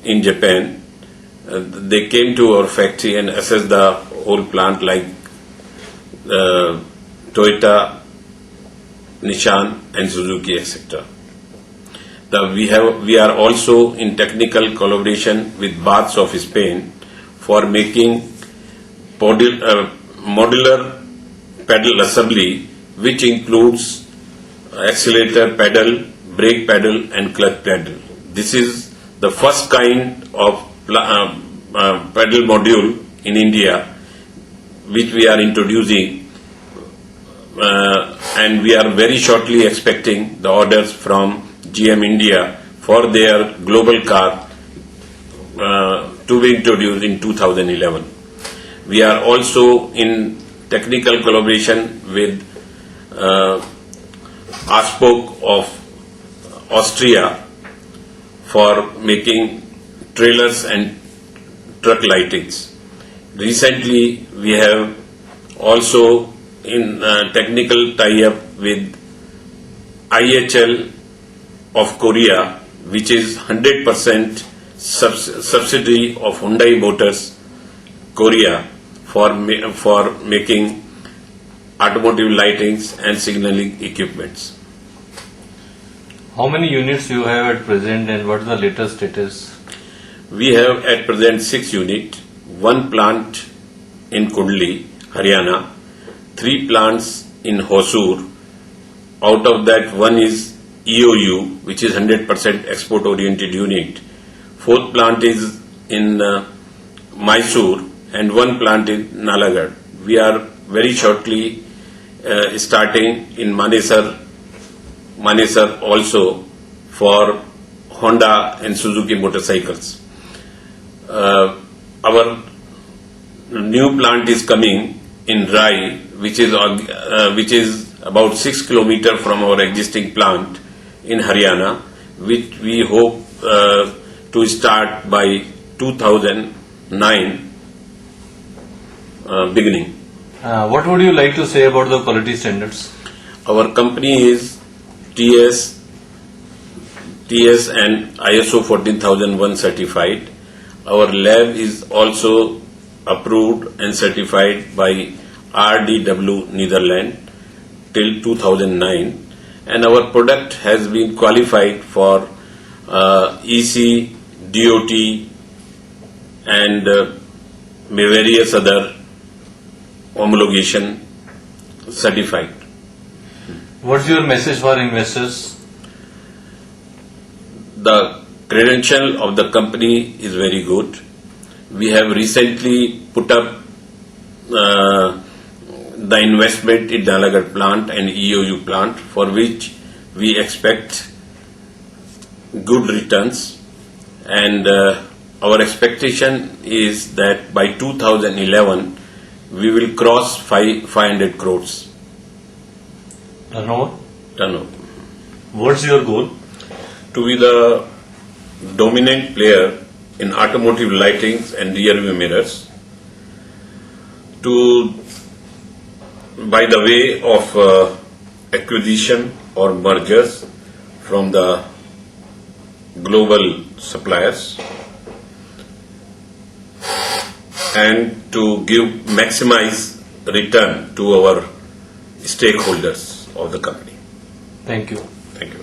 in Japan. They came to our factory and assessed the whole plant, like Toyota, Nissan and Suzuki, etc. We are also in technical collaboration with Baths of Spain for making modular pedal assembly, which includes accelerator pedal, brake pedal and clutch pedal. This is the first kind of pedal module in India which we are introducing, and we are very shortly expecting the orders from GM India for their global car to be introduced in 2011. We are also in technical collaboration with Aspok of Austria for making trailers and truck lightings. Recently, we have also in technical tie-up with IHL of Korea, which is 100% subsidiary of Hyundai Motors Korea for making automotive lightings and signaling equipments. How many units you have at present and what is the latest status? We have at present 6 units, 1 plant in Kundli, Haryana, 3 plants in Hosur. Out of that, 1 is EOU, which is 100% export-oriented unit. 4th plant is in Mysore and 1 plant in Nalagarh. We are very shortly starting in Manesar also for Honda and Suzuki motorcycles. Our new plant is coming in Rai, which is about 6 km from our existing plant in Haryana, which we hope to start by 2009 beginning. What would you like to say about the quality standards? Our company is TS and ISO 14001 certified. Our lab is also approved and certified by RDW Netherlands till 2009, and our product has been qualified for EC, DOT and various other homologation certified. What's your message for investors? The credential of the company is very good. We have recently put up the investment in Nalagarh plant and EOU plant, for which we expect good returns, and our expectation is that by 2011 we will cross 500 crores. Turnover. What's your goal? To be the dominant player in automotive lightings and rear view mirrors, by the way of acquisition or mergers from the global suppliers, and to maximize return to our stakeholders of the company. Thank you. Thank you.